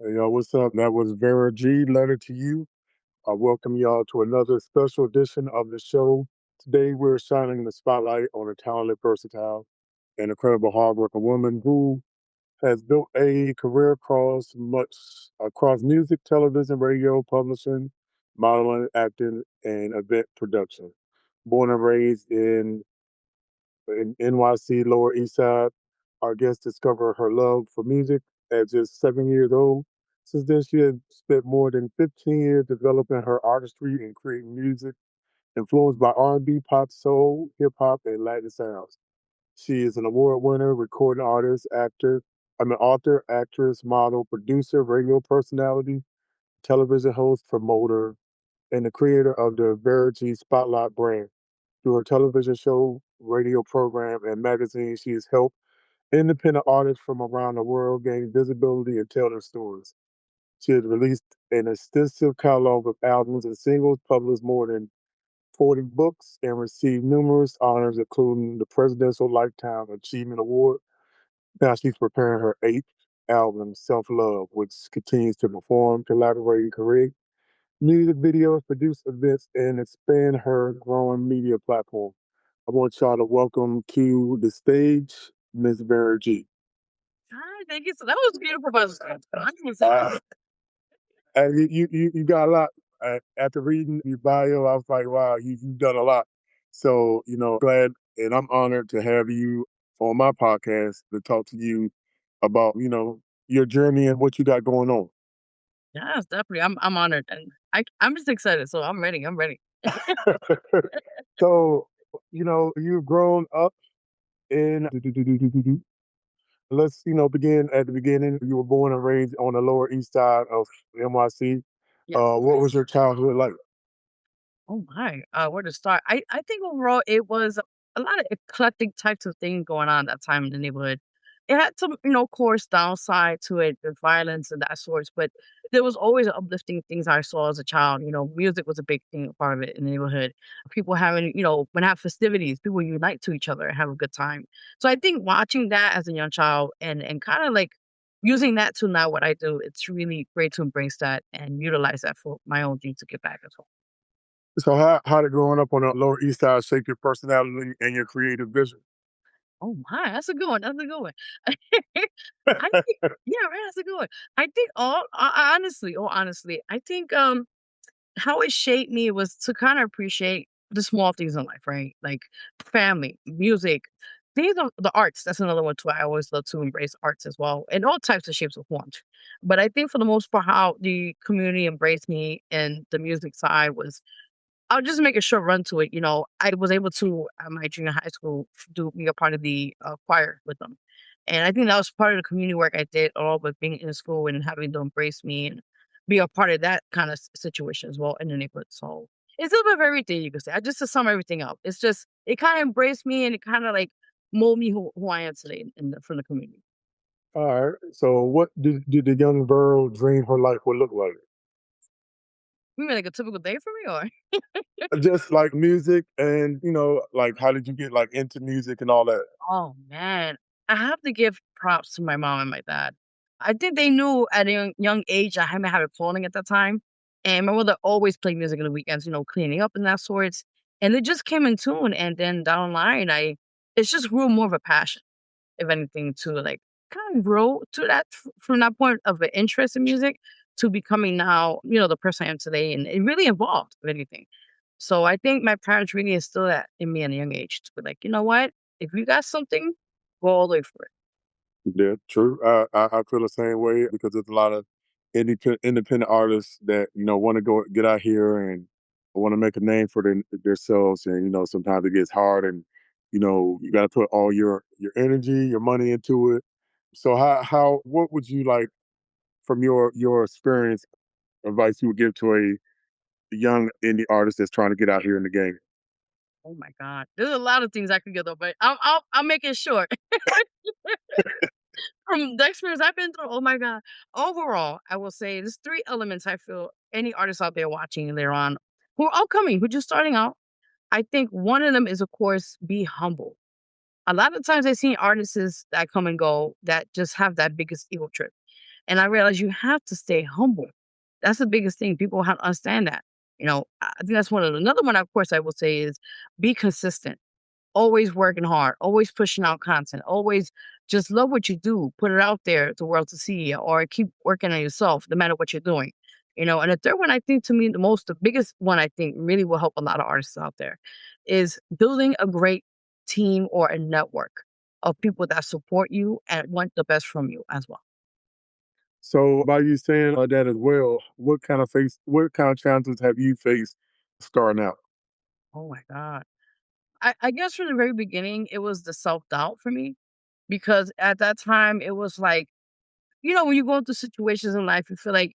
Hey, y'all, what's up? That was Vera G. Letter to you. I welcome y'all to another special edition of the show. Today, we're shining the spotlight on a talented, versatile, and incredible hardworking woman who has built a career across music, television, radio, publishing, modeling, acting, and event production. Born and raised in NYC, Lower East Side. Our guest discovered her love for music at just 7 years old. Since then, she has spent more than 15 years developing her artistry and creating music influenced by R&B, pop, soul, hip hop, and Latin sounds. She is an award winner, recording artist, author, actress, model, producer, radio personality, television host, promoter, and the creator of the Vero Spotlight brand. Through her television show, radio program, and magazine, she has helped independent artists from around the world gain visibility and tell their stories. She has released an extensive catalog of albums and singles, published more than 40 books, and received numerous honors, including the Presidential Lifetime Achievement Award. Now she's preparing her eighth album, Self Love, which continues to perform, collaborate, and create music videos, produce events, and expand her growing media platform. I want y'all to welcome to the stage Miss Vera G. Hi, thank you. So that was beautiful, but 100%. Uh, and you got a lot. After reading your bio, I was like, wow, you've done a lot. So, glad and I'm honored to have you on my podcast to talk to you about, your journey and what you got going on. Yes, definitely. I'm honored, and I'm just excited. So I'm ready. I'm ready. So, you've grown up in let's begin at the beginning. You were born and raised on the Lower East Side of NYC. Yes. What was your childhood like? Oh my. Where to start? I think overall it was a lot of eclectic types of things going on that time in the neighborhood. It had some, course downside to it, the violence and that sorts, but there was always uplifting things I saw as a child. Music was a big thing, part of it in the neighborhood. People having, when have festivities, people unite to each other and have a good time. So I think watching that as a young child and kind of like using that to now what I do, it's really great to embrace that and utilize that for my own dreams to get back as well. So how did growing up on the Lower East Side shape your personality and your creative vision? Oh my, that's a good one, that's a good one. I think yeah, right, that's a good one. I think honestly, I think, how it shaped me was to kinda appreciate the small things in life, right? Like family, music, things of the arts, that's another one too. I always love to embrace arts as well, in all types of shapes of forms. But I think for the most part, how the community embraced me and the music side was I'll just make a short run to it. I was able to, at my junior high school, be a part of the choir with them. And I think that was part of the community work I did, all with being in school and having to embrace me and be a part of that kind of situation as well in the neighborhood. So it's a little bit of everything you could say. I just to sum everything up. It's just, it kind of embraced me and it kind of like mold me who I am today from the community. All right. So what did the young girl dream her life would look like? You mean like a typical day for me or? Just like music and like how did you get like into music and all that? Oh, man. I have to give props to my mom and my dad. I think they knew at a young age I hadn't had a calling at that time. And my mother always played music on the weekends, cleaning up and that sorts. And it just came in tune. And then down the line, it's just grew more of a passion, if anything, to like kind of grow to that from that point of an interest in music to becoming now, the person I am today. And it really evolved, if anything. So I think my parents really instilled that in me at a young age to be like, you know what? If you got something, go all the way for it. Yeah, true. I feel the same way because there's a lot of independent artists that want to go get out here and want to make a name for themselves, and sometimes it gets hard, and you got to put all your energy, your money into it. So how what would you like from your experience advice you would give to a young indie artist that's trying to get out here in the game? Oh my God. There's a lot of things I could get though, but I'll make it short. From the experience I've been through, oh my God. Overall, I will say there's three elements I feel any artists out there watching later on who are upcoming, who are just starting out. I think one of them is, of course, be humble. A lot of times I see artists that come and go that just have that biggest ego trip. And I realized you have to stay humble. That's the biggest thing. People have to understand that. I think that's one of another one, of course, I will say is be consistent, always working hard, always pushing out content, always just love what you do, put it out there to the world to see, or keep working on yourself, no matter what you're doing. And the third one, I think to me, the biggest one I think really will help a lot of artists out there is building a great team or a network of people that support you and want the best from you as well. So by you saying that as well, what kind of challenges have you faced starting out? Oh my God. I guess from the very beginning, it was the self doubt for me because at that time, it was like, when you go through situations in life, you feel like,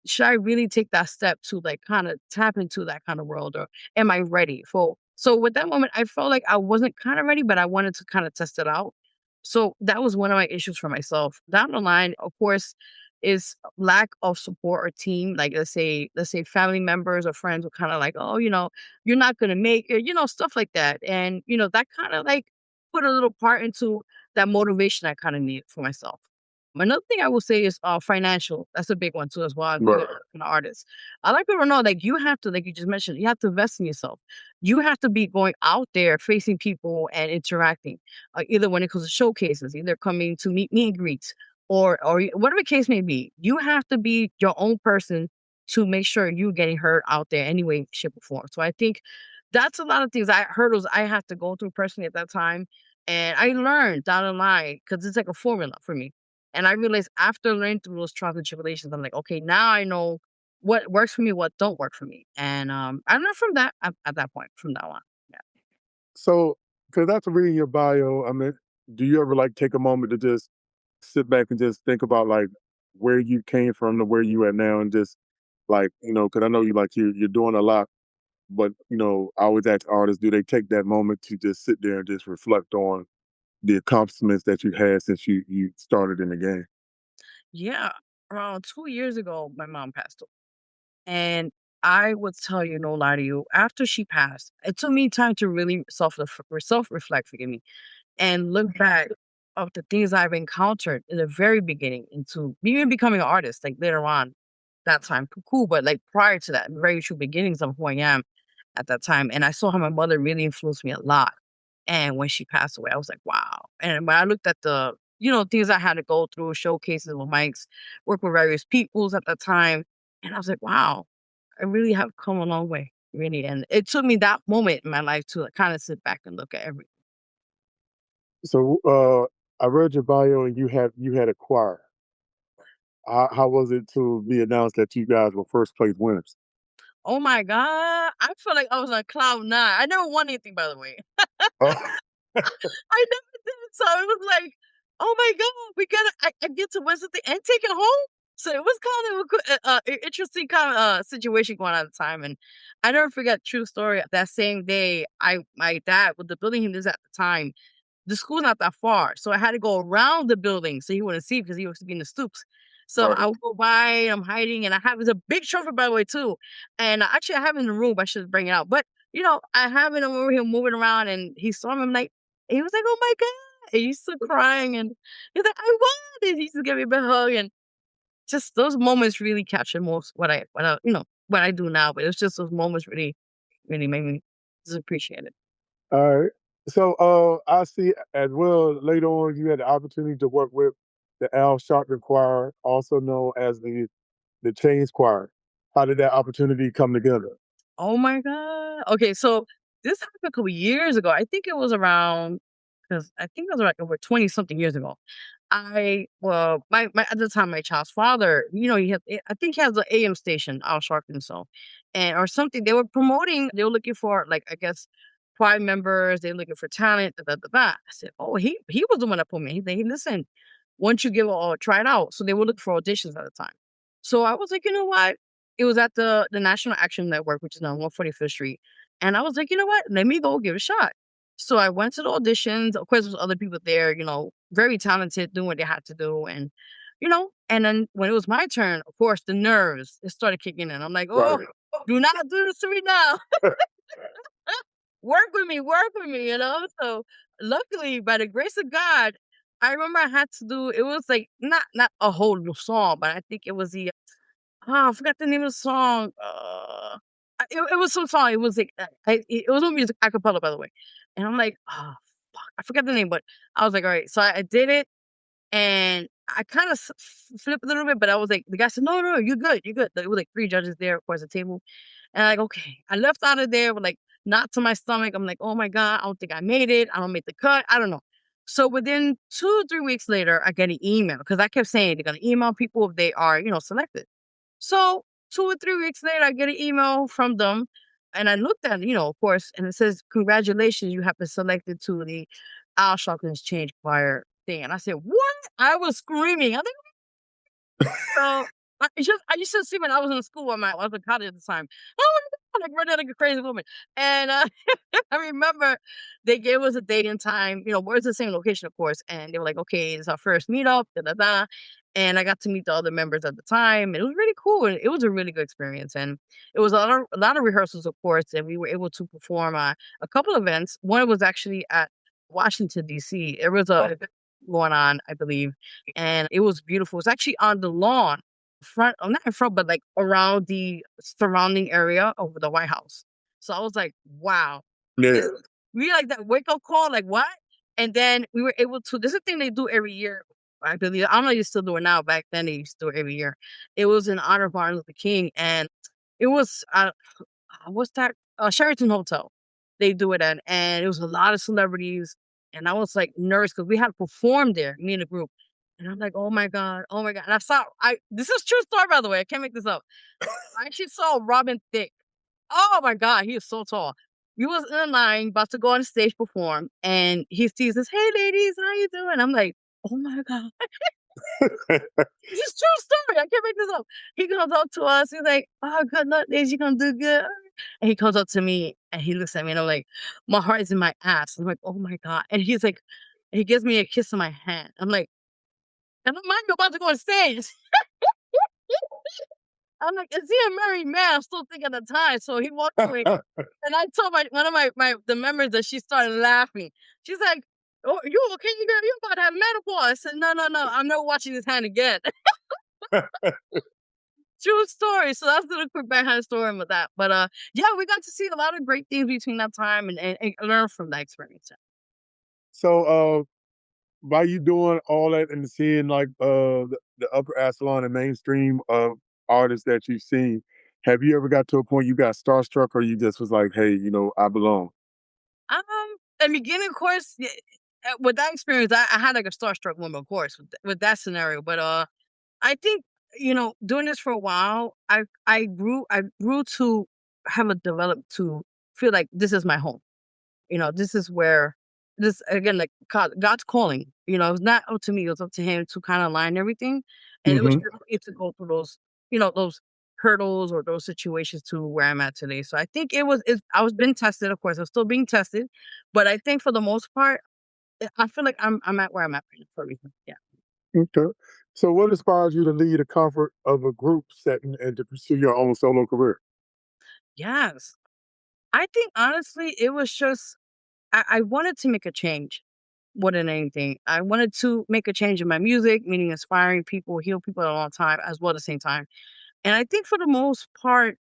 should I really take that step to like kind of tap into that kind of world, or am I ready for? So with that moment, I felt like I wasn't kind of ready, but I wanted to kind of test it out. So that was one of my issues for myself. Down the line, of course, is lack of support or team. Like let's say family members or friends were kind of like, oh, you're not gonna make it, stuff like that. And that kind of like put a little part into that motivation I kind of need for myself. Another thing I will say is financial. That's a big one too, as well as being Right. an artist. I like people to know, like you have to, like you just mentioned, you have to invest in yourself. You have to be going out there, facing people and interacting. Either when it comes to showcases, either coming to meet and greets, or whatever the case may be. You have to be your own person to make sure you're getting heard out there anyway, shape, or form. So I think that's a lot of things hurdles I had to go through personally at that time. And I learned down the line because it's like a formula for me. And I realized after learning through those trials and tribulations, I'm like, okay, now I know what works for me, what don't work for me. And I learned from that at that point, from that one. Yeah. So, because after reading your bio, I mean, do you ever like take a moment to just sit back and just think about like where you came from to where you at now, and just like because I know you're doing a lot, but I always ask artists, do they take that moment to just sit there and just reflect on the accomplishments that you had since you started in the game? Yeah. Around 2 years ago, my mom passed away. And I would tell you, no lie to you, after she passed, it took me time to really self reflect, forgive me, and look back of the things I've encountered in the very beginning into even becoming an artist, like later on that time. Cool, but like prior to that, very true beginnings of who I am at that time. And I saw how my mother really influenced me a lot. And when she passed away, I was like, wow. And when I looked at the, things I had to go through, showcases with mics, work with various peoples at that time. And I was like, wow, I really have come a long way. Really. And it took me that moment in my life to kind of sit back and look at everything. So, I read your bio and you had a choir. How was it to be announced that you guys were first place winners? Oh my God. I feel like I was on cloud nine. I never won anything, by the way. Oh, I never did. So it was like, oh my God, I get to win something and take it home. So it was kind of an interesting kind of situation going on at the time. And I never forget, true story, that same day, my dad, with the building he lives at the time, the school's not that far, so I had to go around the building so he wouldn't see because he used to be in the stoops. So right. I would go by, I'm hiding, and I have it's a big trophy, by the way, too. And actually, I have it in the room. I should bring it out. But I have it over here moving around, and he saw me. I'm like, he was like, "Oh my God!" And he's still crying, and he's like, "I won!" And he used to give me a big hug, and just those moments really capture most what I do now. But it's just those moments really, really made me just appreciate it. All right. So, I see as well later on you had the opportunity to work with the Al Sharpton Choir, also known as the Chains Choir. How did that opportunity come together? Oh my god. Okay, so this happened a couple years ago. I think it was around because I think it was like over 20 something years ago. My at the time my child's father, I think he has an AM station, Al Sharpton, so and or something. They were promoting, they were looking for like I guess choir members, they were looking for talent, da, da, da, da. I said, oh, he was the one that put me. He said, hey, listen, once you give a try it out. So they were looking for auditions at the time. So I was like, you know what? It was at the National Action Network, which is on 145th Street. And I was like, you know what? Let me go give it a shot. So I went to the auditions. Of course, there was other people there, very talented, doing what they had to do. And then when it was my turn, of course, the nerves, it started kicking in. I'm like, oh, Right. do not do this to me now. Work with me, work with me. So luckily, by the grace of God, I remember I had to do it was like not a whole new song, but I think it was the I forgot the name of the song. It was some song. It was like it was no music acapella, by the way. And I'm like, oh fuck, I forgot the name, but I was like, all right. So I did it, and I kind of flipped a little bit, but I was like, the guy said, no, no, you're good, you're good. There were like three judges there across the table, and I'm like, okay. I left out of there with like knot to my stomach. I'm like, oh my god, I don't think I made it. I don't make the cut. I don't know. So within 2 or 3 weeks later, I get an email because I kept saying they're gonna email people if they are, selected. So 2 or 3 weeks later, I get an email from them, and I looked at it, of course, and it says, "Congratulations, you have been selected to the Al Sharpton's Change Choir thing." And I said, "What?" I was screaming. So, I used to see when I was in school, I was in college at the time. Oh my god, like running like a crazy woman. And I remember they gave us a date and time. We're at the same location, of course. And they were like, "Okay, it's our first meetup." Da da da. And I got to meet the other members at the time, and it was really cool. And it was a really good experience. And it was a lot of rehearsals, of course, and we were able to perform a couple events. One was actually at Washington D.C. There was a event going on, I believe, and it was beautiful. It's actually on the lawn, front, not in front, but like around the surrounding area of the White House. So I was like, wow, this Yeah. we like that wake up call, like what? And then we were able to. This is a thing they do every year. I believe I don't know if you still do it now. Back then they used to do it every year. It was in honor of Martin Luther King, and it was what's that? Sheraton Hotel. They do it at, and it was a lot of celebrities. And I was like nervous because we had to perform there, me and the group. And I'm like, oh my God, oh my God. And this is true story, by the way. I can't make this up. I actually saw Robin Thicke. Oh my God, he is so tall. We was in a line about to go on stage perform, and he sees us, "Hey ladies, how you doing?" I'm like, oh my God. This is true story. I can't make this up. He comes up to us. He's like, "Oh, good luck, ladies. You gonna do good." And he comes up to me and he looks at me and I'm like, my heart is in my ass. I'm like, oh my God. And he's like, he gives me a kiss on my hand. I'm like, and I'm mind you about to go on stage. I'm like, is he a married man? I'm still thinking at the time. So he walked away. And I told one of the members that she started laughing. She's like, "Oh, you okay? You about to have menopause." I said, "No, no, no. I'm not watching this hand again." True story. So that's a little quick behind story with that. But yeah, we got to see a lot of great things between that time and learn from that experience. So, by you doing all that and seeing like the upper echelon and mainstream of artists that you've seen, have you ever got to a point you got starstruck, or you just was like, hey, I belong? Um, in the beginning, of course, yeah, with that experience, I had like a starstruck moment, of course, with that scenario. But I think doing this for a while, I grew to have a develop to feel like this is my home. This is where this again, like God's calling. It's not up to me; it was up to Him to kind of align everything, and it was Hmm. just for me to go through those hurdles or those situations to where I'm at today. So I think I was being tested, of course. I'm still being tested, but I think for the most part, I feel like I'm at where I'm at right now for a reason. Yeah. Okay. So, what inspires you to leave the comfort of a group setting and to pursue your own solo career? Yes. I think honestly, it was just I wanted to make a change more than anything. I wanted to make a change in my music, meaning inspiring people, heal people at all time as well at the same time. And I think for the most part,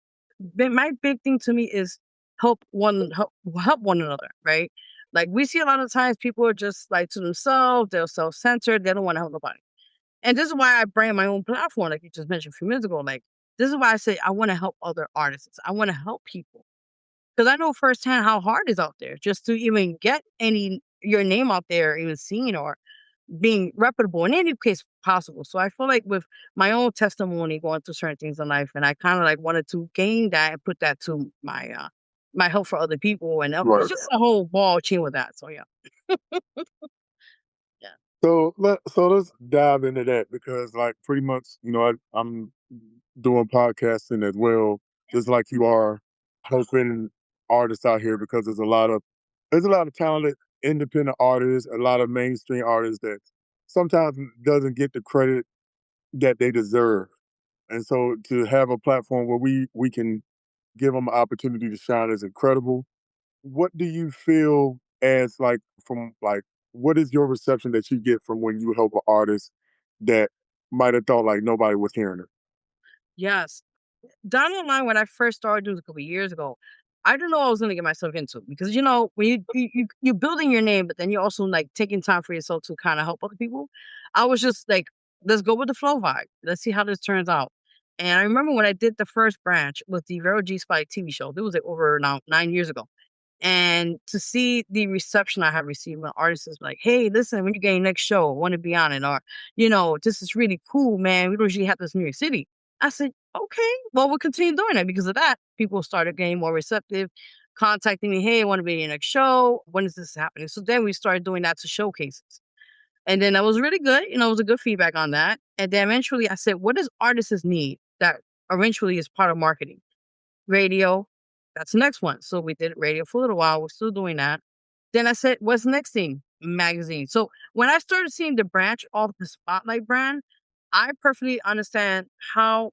my big thing to me is help one another, right? Like we see a lot of times people are just like to themselves, they're self-centered, they don't want to help nobody. And this is why I brand my own platform, like you just mentioned a few minutes ago. Like this is why I say I want to help other artists. I want to help people. Because I know firsthand how hard it is out there just to even get your name out there, even seen or being reputable in any case possible. So I feel like with my own testimony going through certain things in life, and I kind of like wanted to gain that and put that to my help for other people, and it's Right. just a whole ball chain with that. So yeah, yeah, So let's dive into that because like pretty much, I'm doing podcasting as well, just like you are, helping artists out here because there's a lot of talented independent artists, a lot of mainstream artists that sometimes doesn't get the credit that they deserve. And so to have a platform where we can give them an opportunity to shine is incredible. What do you feel as like from like what is your reception that you get from when you help an artist that might have thought like nobody was hearing her? Yes. Down the line, when I first started doing this a couple of years ago, I didn't know what I was gonna get myself into because when you're building your name, but then you're also like taking time for yourself to kind of help other people. I was just like, let's go with the flow vibe. Let's see how this turns out. And I remember when I did the first branch with the Vero G Spy TV show. It was like over now 9 years ago. And to see the reception I have received when artists is like, "Hey, listen, when you get your next show, I want to be on it," or "This is really cool, man. We don't usually have this in New York City." I said, "Okay, well, we'll continue doing it." Because of that, people started getting more receptive, contacting me, "Hey, I want to be in your next show. When is this happening?" So then we started doing that to showcases, and then that was really good. It was a good feedback on that. And then eventually, I said, "What does artists need that eventually is part of marketing?" Radio, that's the next one. So we did radio for a little while. We're still doing that. Then I said, what's the next thing? Magazine. So when I started seeing the branch of the Spotlight brand, I perfectly understand how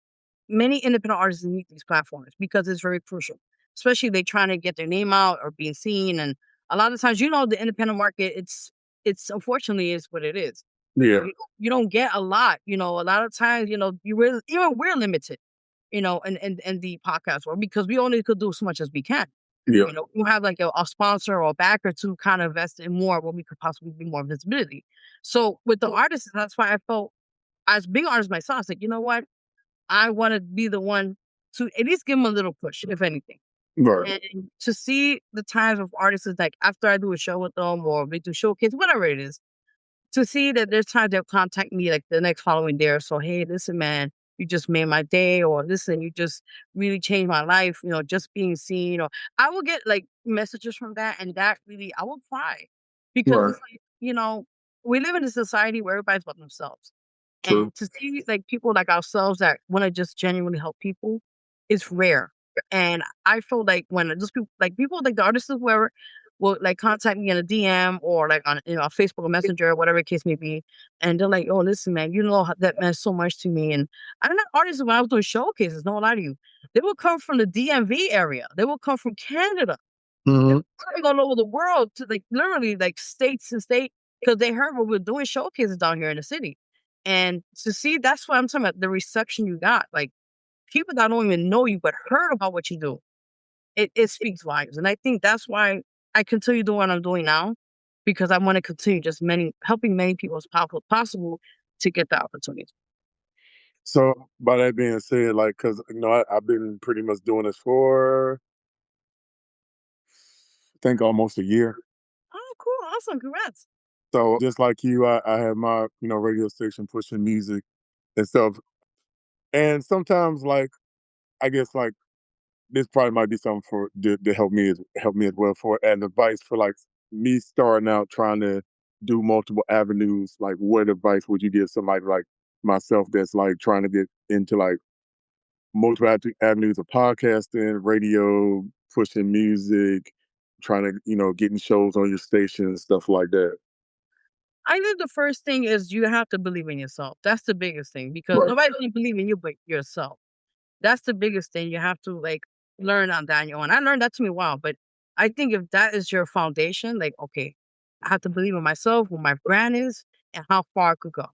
many independent artists need these platforms because it's very crucial, especially they trying to get their name out or being seen. And a lot of times, the independent market, it's unfortunately is what it is. Yeah, You don't get a lot. A lot of times, even we're limited and the podcast world because we only could do as much as we can. yeah, We have like a sponsor or a backer to kind of invest in more what we could possibly be more visibility. So with the artists, that's why I felt as being an artist myself, I was like, you know what? I want to be the one to at least give them a little push, if anything. right, And to see the times of artists is like after I do a show with them or we do showcase, whatever it is, to see that there's times they'll contact me like the next following day or so, "Hey, listen, man, you just made my day," or "Listen, you just really changed my life," just being seen, or I will get like messages from that, and that really I will cry because right, it's like, we live in a society where everybody's about themselves. true. And to see like people like ourselves that want to just genuinely help people is rare. And I feel like when just people like the artists whoever will like contact me in a DM or like on a Facebook or Messenger or whatever the case may be, and they're like, "Oh, listen, man, that meant so much to me." And I don't know artists when I was doing showcases, no lie to you, they will come from the DMV area, they will come from Canada, they're Hmm. coming all over the world to like literally like states and state because they heard what we're doing showcases down here in the city. And to see that's what I'm talking about, the reception you got. Like people that don't even know you but heard about what you do. It speaks volumes. And I think that's why I continue doing what I'm doing now, because I want to continue just helping many people as possible to get the opportunity. So by that being said, like, cause I've been pretty much doing this for I think almost a year. Oh, cool. Awesome. Congrats. So just like you, I have my radio station pushing music and stuff. And sometimes like I guess like this probably might be something for to help me as well for and advice for like me starting out trying to do multiple avenues. Like, what advice would you give somebody like myself that's like trying to get into like multiple avenues of podcasting, radio, pushing music, trying to getting shows on your station and stuff like that. I think the first thing is you have to believe in yourself. That's the biggest thing because Right. nobody's going to believe in you but yourself. That's the biggest thing you have to like learn on that on your own. I learned that to me a while, but I think if that is your foundation, like, okay, I have to believe in myself, what my brand is, and how far I could go.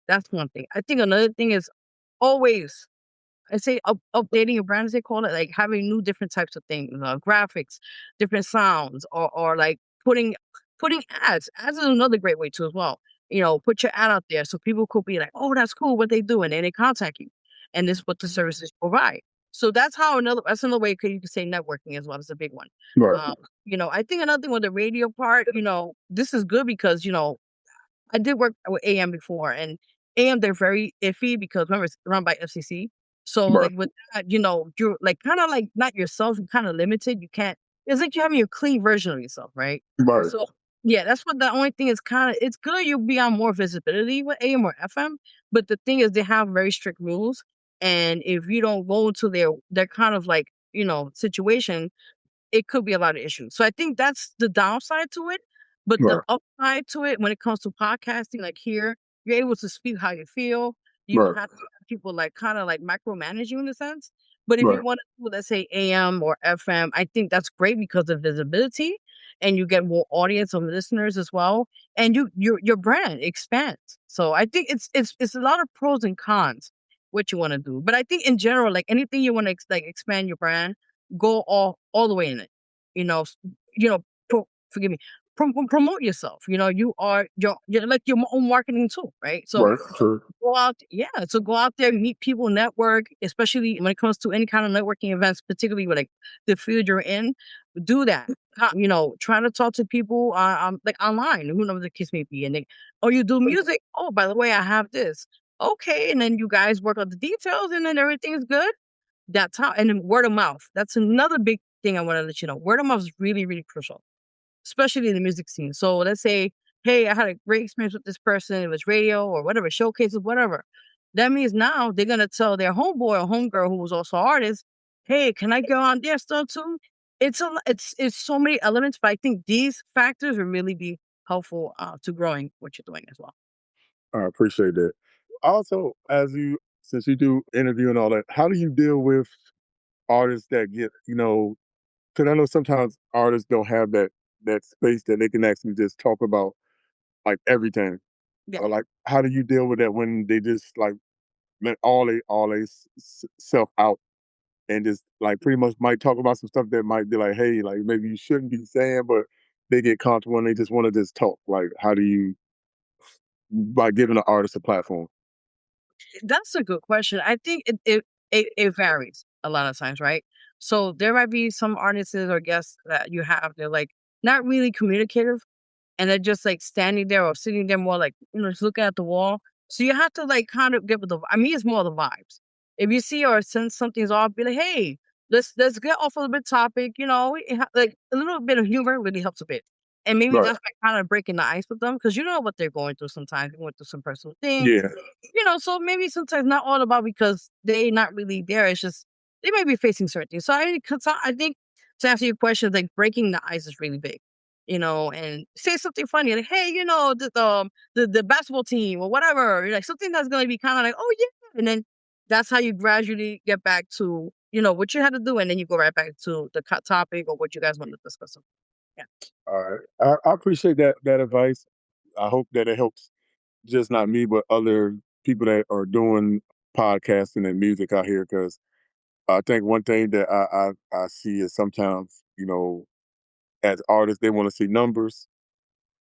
That's one thing. I think another thing is always I say updating your brand, as they call it, like having new different types of things, graphics, different sounds, or like putting ads. Ads is another great way too as well. Put your ad out there so people could be like, "Oh, that's cool. What they do," and then they contact you, and this is what the services provide. So that's another way you can say networking as well. It's a big one. Right. Um, I think another thing with the radio part, this is good because I did work with AM before, and AM they're very iffy because remember it's run by FCC. So Right. like with that, you're like kind of like not yourself, you're kind of limited. You can't. It's like you're having a clean version of yourself, right? Right. So yeah, that's what the only thing is. Kind of, it's good you'll be on more visibility with AM or FM, but the thing is they have very strict rules, and if you don't go into their kind of like situation, it could be a lot of issues. So I think that's the downside to it. But the Right. upside to it when it comes to podcasting, like here, you're able to speak how you feel. You don't Right. have to have people like kind of like micromanage you in a sense. But if you Right. want to do, let's say AM or FM, I think that's great because of visibility. and you get more audience of listeners as well, and your brand expands. So I think it's a lot of pros and cons what you want to do. But I think in general, like anything you want to like expand your brand, go all the way in it. You know, you know, forgive me, promote yourself. You know, you're like your own marketing tool, right? So Right. True. go out, yeah. So go out there, meet people, network, especially when it comes to any kind of networking events, particularly with like the field you're in. Do that. Try to talk to people, like online, who knows the case may be, and they, oh, you do music. Oh, by the way, I have this. Okay, and then you guys work out the details, and then everything's good. That's how. And then word of mouth. That's another big thing I want to let you know. Word of mouth is really, really crucial, especially in the music scene. So let's say, hey, I had a great experience with this person. It was radio or whatever, showcases, whatever. That means now they're gonna tell their homeboy or homegirl who was also an artist, hey, can I go on their stuff too? It's so many elements, but I think these factors will really be helpful to growing what you're doing as well. I appreciate that. Also, since you do interview and all that, how do you deal with artists that get, because I know sometimes artists don't have that space that they can actually just talk about like everything. Yeah. Or like, how do you deal with that when they just like let all they self out and just like pretty much might talk about some stuff that might be like, hey, like maybe you shouldn't be saying, but they get comfortable and they just want to just talk. Like, how do you by giving an artist a platform? That's a good question. I think it varies a lot of times, right? So there might be some artists or guests that you have, they're like not really communicative, and they're just like standing there or sitting there more like, just looking at the wall. So you have to like kind of get with the, I mean, it's more the vibes. If you see or sense something's off, be like, hey, let's get off of a bit topic, like a little bit of humor really helps a bit. And maybe Right. that's like kind of breaking the ice with them because you know what they're going through sometimes. They went through some personal things, Yeah. so maybe sometimes not all about because they not really there. It's just they might be facing certain things. So I think to answer your question, like breaking the ice is really big, and say something funny like, hey, the basketball team or whatever, like something that's gonna be kind of like, oh yeah, and then that's how you gradually get back to what you had to do, and then you go right back to the topic or what you guys want to discuss. Yeah. All right. I appreciate that advice. I hope that it helps just not me, but other people that are doing podcasting and music out here. Because I think one thing that I see is sometimes, as artists, they want to see numbers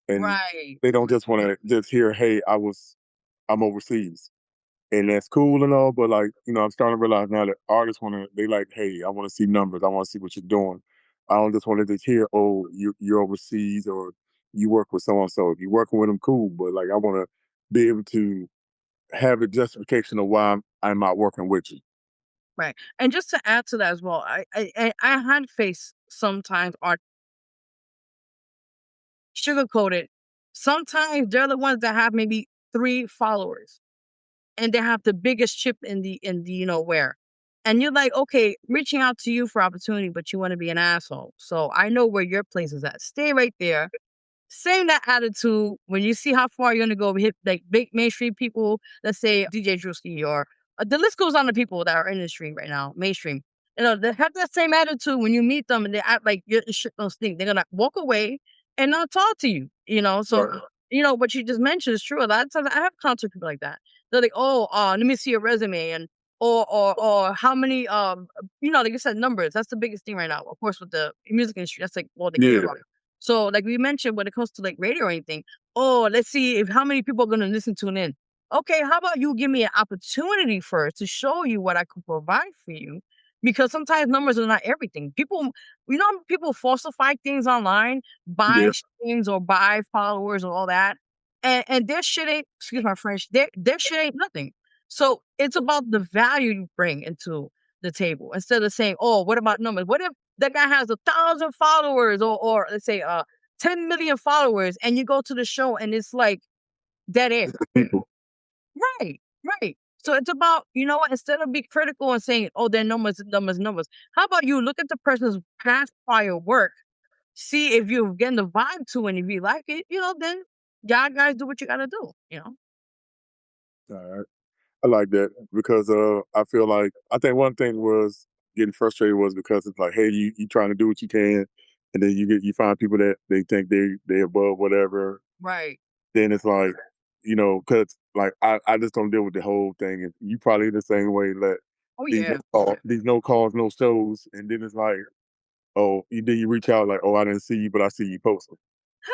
and Right. they don't just want to just hear, hey, I'm overseas. And that's cool and all, but like, I'm starting to realize now that artists they like, hey, I want to see numbers. I want to see what you're doing. I don't just want to just hear, oh, you're overseas or you work with so and so. If you're working with them, cool. But like, I want to be able to have a justification of why I'm not working with you. Right. And just to add to that as well, I had faced sometimes art sugarcoated. Sometimes they're the ones that have maybe 3 followers and they have the biggest chip in the where. And you're like, okay, reaching out to you for opportunity, but you want to be an asshole. So I know where your place is at. Stay right there. Same that attitude when you see how far you're gonna go, hit like big mainstream people, let's say DJ Drewski or the list goes on to people that are in the industry right now, mainstream. They have that same attitude when you meet them and they act like you're shit don't stink. They're gonna walk away and not talk to you, So, Right. what you just mentioned is true. A lot of times I have contact people like that. They're like, oh, let me see your resume and or how many like you said, numbers. That's the biggest thing right now. Of course, with the music industry, that's like all they care Yeah. about. So, like we mentioned, when it comes to like radio or anything, oh, let's see if how many people are gonna listen tune in. Okay, how about you give me an opportunity first to show you what I could provide for you? Because sometimes numbers are not everything. People falsify things online, buy Yeah. streams or buy followers or all that, and their shit ain't. Excuse my French. Their shit ain't nothing. So it's about the value you bring into the table instead of saying, "Oh, what about numbers? What if that guy has 1,000 followers or let's say 10 million followers and you go to the show and it's like dead air." It's the people. Right, right. So it's about, you know what, instead of being critical and saying, oh, they're numbers, numbers, numbers, how about you look at the person's past prior work, see if you're getting the vibe to and if you like it, then y'all guys do what you gotta do. All right. I like that because I feel like I think one thing was getting frustrated was because it's like, hey, you trying to do what you can. and then you find people that they think they above whatever. Right. Then it's like, cause like I just don't deal with the whole thing. And you probably the same way. Let Oh, yeah. these no calls, no shows, and then it's like, oh, then you reach out like, oh, I didn't see you, but I see you posting.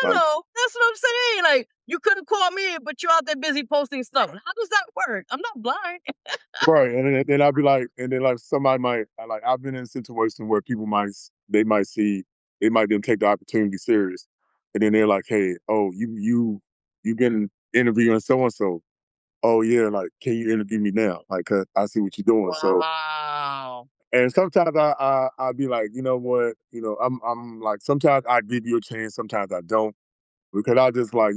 Like, Hello. That's what I'm saying. Like, you couldn't call me, but you're out there busy posting stuff. How does that work? I'm not blind. right, and then I'll be like, and then like somebody might like I've been in a situation where people they might see they might then take the opportunity serious, and then they're like, hey, oh, you getting interviewing so and so. Oh yeah, like can you interview me now? Like, 'cause I see what you're doing. So Wow. and sometimes I'll be like, you know what, I'm like sometimes I give you a chance, sometimes I don't because I just like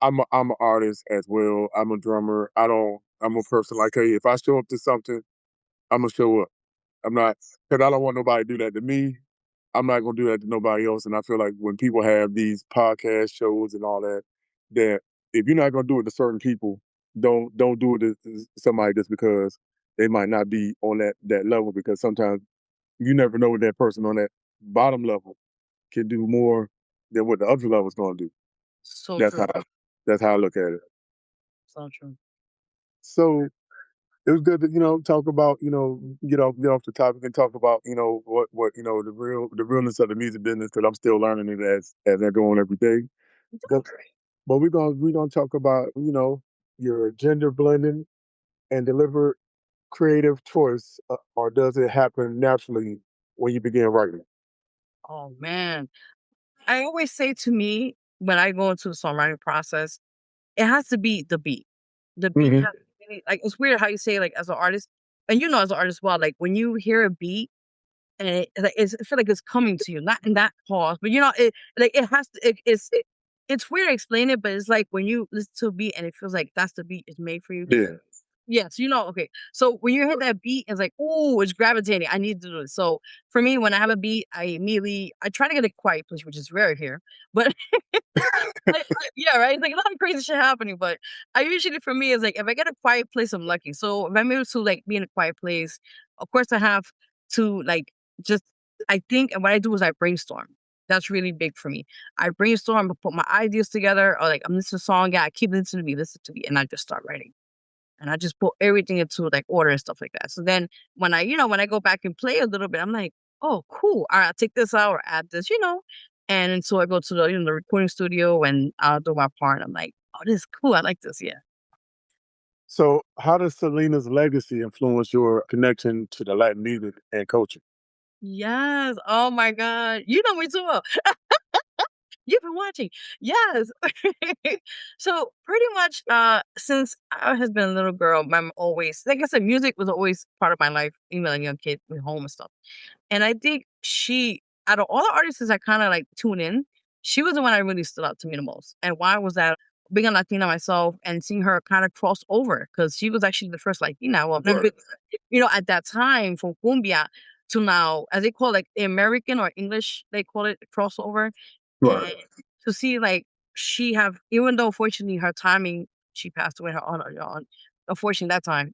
I'm an artist as well. I'm a drummer. I'm a person like hey, if I show up to something, I'm gonna show up. I'm not because I don't want nobody to do that to me. I'm not gonna do that to nobody else. And I feel like when people have these podcast shows and all that, that if you're not gonna do it to certain people, don't do it to somebody just because they might not be on that level. Because sometimes you never know what that person on that bottom level can do more than what the upper level is gonna do. So That's true. how that's how I look at it. So true. So it was good to talk about get off the topic and talk about what the realness of the music business because I'm still learning it as I go on every day. But we're gonna talk about your gender blending and deliberate creative choice, or does it happen naturally when you begin writing? Oh, man. I always say to me when I go into the songwriting process, it has to be the beat. The beat Hmm. has to really like, it's weird how you say, like, as an artist and as an artist, well, like, when you hear a beat and I feel like it's coming to you, not in that pause, but, it has to it's weird to explain it, but it's like when you listen to a beat and it feels like that's the beat is made for you. Yeah. Yes, okay. So when you hit that beat, it's like, "Ooh, it's gravitating. I need to do this." So for me, when I have a beat, I try to get a quiet place, which is rare here, but yeah, right? It's like a lot of crazy shit happening, but I usually for me, is like, if I get a quiet place, I'm lucky. So if I'm able to, like, be in a quiet place, of course, I have to, like, just I think and what I do is I brainstorm. That's really big for me. I brainstorm, I put my ideas together, or, like, I'm listening to a song, yeah, I keep listening to me, and I just start writing. And I just put everything into, like, order and stuff like that. So then when I go back and play a little bit, I'm like, "Oh, cool. Alright, I'll take this out or add this," And then so I go to the recording studio and I'll do my part. I'm like, "Oh, this is cool. I like this." Yeah. So how does Selena's legacy influence your connection to the Latin music and culture? Yes. Oh my god. You know me too well. You've been watching. Yes. So pretty much, since I has been a little girl, I'm always like I said, music was always part of my life, even as a young kid, at home and stuff. And I think out of all the artists I kinda, like, tune in, she was the one that really stood out to me the most. And why was that? Being a Latina myself and seeing her kinda cross over, because she was actually the first Latina, well, Right. at that time from cumbia to now, as they call it, like, American or English, they call it crossover. Right. And to see, like, she have even though unfortunately her timing, she passed away, her on unfortunately that time,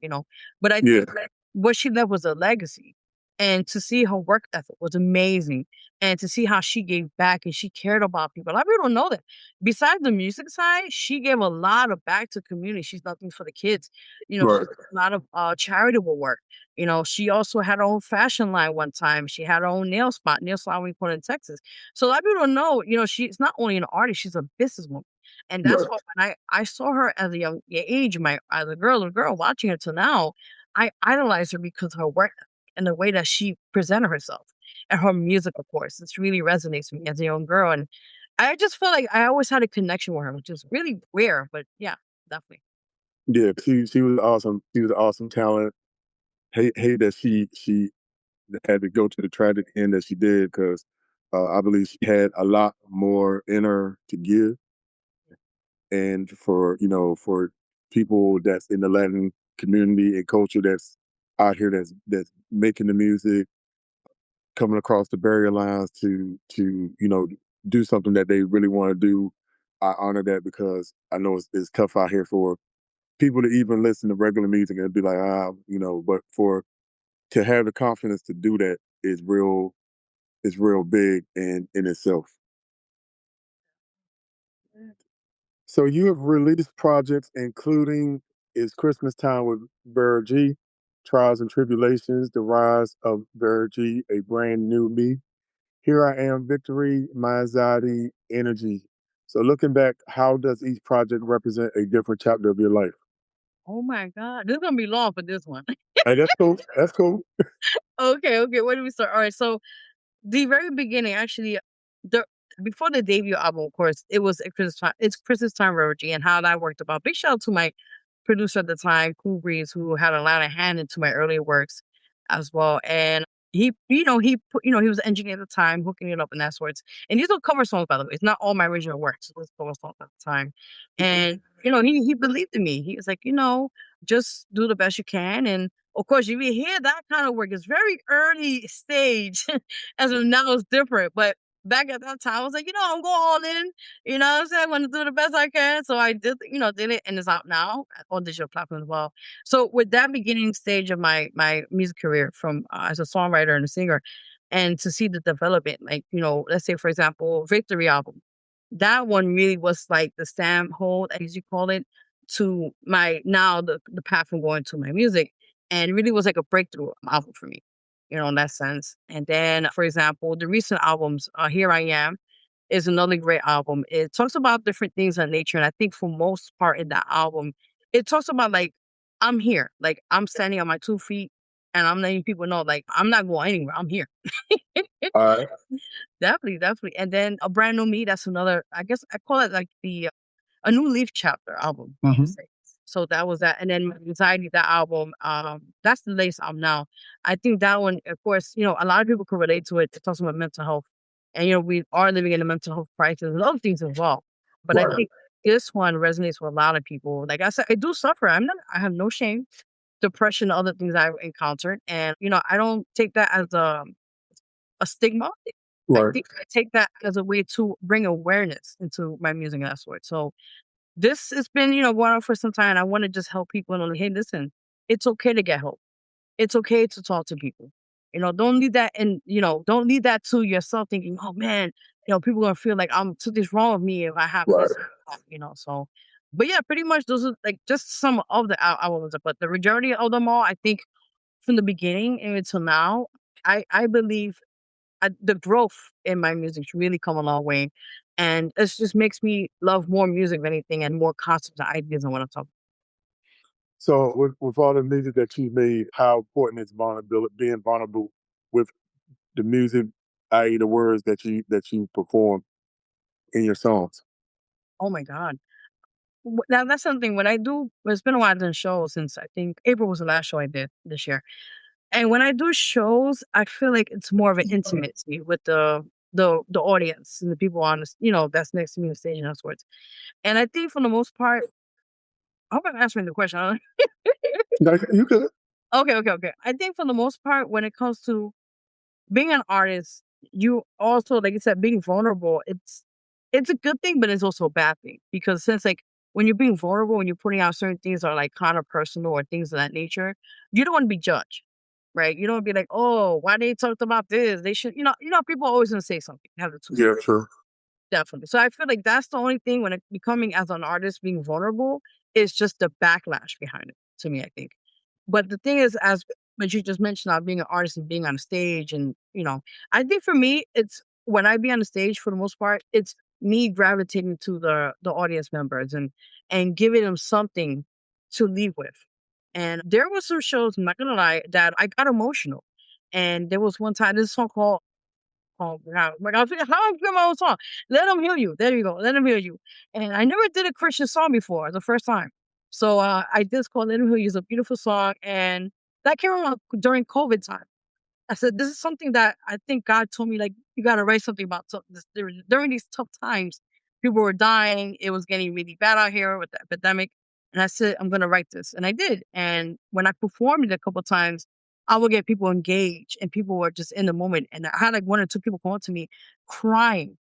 but I Yeah. think what she left was a legacy. And to see her work ethic was amazing. And to see how she gave back and she cared about people. A lot of people don't know that. Besides the music side, she gave a lot of back to community. She's nothing for the kids. She Right. did a lot of charitable work. She also had her own fashion line one time. She had her own nail salon we put in Texas. So a lot of people don't know, she's not only an artist, she's a businesswoman. And that's Right. why when I saw her as a young age, as a girl watching her till now, I idolize her because of her work and the way that she presented herself and her music, of course. It's really resonates with me as a young girl. And I just feel like I always had a connection with her, which is really rare, but yeah, definitely. Yeah, she was awesome. She was an awesome talent. Hate that she had to go to the tragic end that she did because I believe she had a lot more in her to give, and for people that's in the Latin community and culture that's out here that's making the music, coming across the barrier lines to do something that they really want to do. I honor that because I know it's tough out here for people to even listen to regular music and be like, but to have the confidence to do that is real. is real big in itself. So you have released projects including Is Christmas Time with Vera G, Trials and Tribulations, The Rise of Vera G, A Brand New Me, Here I Am, Victory, My Anxiety, Energy. So looking back, how does each project represent a different chapter of your life? Oh my god, this is gonna be long for this one. Hey, that's cool. That's cool. Okay, okay, where do we start? Alright, so the very beginning, actually, the before the debut album, of course, it was It's Christmas Time Rotary and how that worked about. Big shout out to my producer at the time, Cool Breeze, who had a lot of hand into my earlier works as well. And he put, he was the engineer at the time, hooking it up and that sorts. And these are cover songs, by the way. It's not all my original works. It was cover songs at the time. And he believed in me. He was like, just do the best you can. And of course, you hear that kind of work. It's very early stage. As of now, it's different. But back at that time, I was like, I'm going all in. You know what I'm saying? I want to do the best I can. So I did it, and it's out now on digital platforms as well. So with that beginning stage of my music career from as a songwriter and a singer, and to see the development, like, let's say for example, Victory album, that one really was like the stamp hold, as you call it, to my now the path I'm going to my music. And it really was like a breakthrough album for me, in that sense. And then, for example, the recent albums, Here I Am is another great album. It talks about different things in nature. And I think for most part in that album, it talks about like, I'm here. Like I'm standing on my 2 feet and I'm letting people know like I'm not going anywhere. I'm here. All right. Definitely, definitely. And then A Brand New Me, that's another, I guess I call it like the A New Leaf chapter album, I would say. So that was that. And then My Anxiety, that album, that's the latest album now. I think that one, of course, a lot of people can relate to it. It talks about mental health. And we are living in a mental health crisis and other things as well. But I Right. think this one resonates with a lot of people. Like I said, I do suffer. I have no shame. Depression, other things I've encountered. And, I don't take that as a stigma. I Right. think I take that as a way to bring awareness into my music and that sort. So this has been, going on for some time. I want to just help people and hey, listen, it's okay to get help. It's okay to talk to people. Don't leave that and don't leave that to yourself thinking, oh man, people gonna feel like something's wrong with me if I have Right. this, so but yeah, pretty much those are like just some of the albums, but the majority of them all, I think from the beginning and until now, I believe the growth in my music's really come a long way. And it just makes me love more music than anything and more concepts and ideas on what I'm talking. So with all the music that you made, how important is vulnerability, being vulnerable with the music, i.e., the words that you perform in your songs? Oh my God. Now that's something when I do, it's been a while I've done shows since I think April was the last show I did this year. And when I do shows, I feel like it's more of an intimacy with the audience and the people on this, that's next to me on stage and that sorts. And I think for the most part, I hope I'm answering the question. No, you could. Okay, okay, okay. I think for the most part, when it comes to being an artist, you also, like you said, being vulnerable, it's a good thing, but it's also a bad thing. Because since like when you're being vulnerable, when you're putting out certain things that are like kind of personal or things of that nature, you don't want to be judged. Right? You don't wanna be like, oh, why they talked about this? They should, people are always gonna say something, have the two Yeah, sides. true. Definitely. So I feel like that's the only thing when it becoming as an artist, being vulnerable is just the backlash behind it to me, I think. But the thing is, as what you just mentioned about being an artist and being on a stage and, I think for me, it's when I be on the stage for the most part, it's me gravitating to the audience members and giving them something to leave with. And there was some shows, I'm not gonna lie, that I got emotional. And there was one time, this song called, oh my God, how I forget my own song. Let them heal you. There you go. Let them heal you. And I never did a Christian song before, the first time. So I did this called Let Them Heal You. It's a beautiful song. And that came around during COVID time. I said, this is something that I think God told me, like, you got to write something about this. During these tough times, people were dying. It was getting really bad out here with the epidemic. And I said, I'm going to write this. And I did. And when I performed it a couple times, I would get people engaged and people were just in the moment. And I had like one or two people come up to me crying.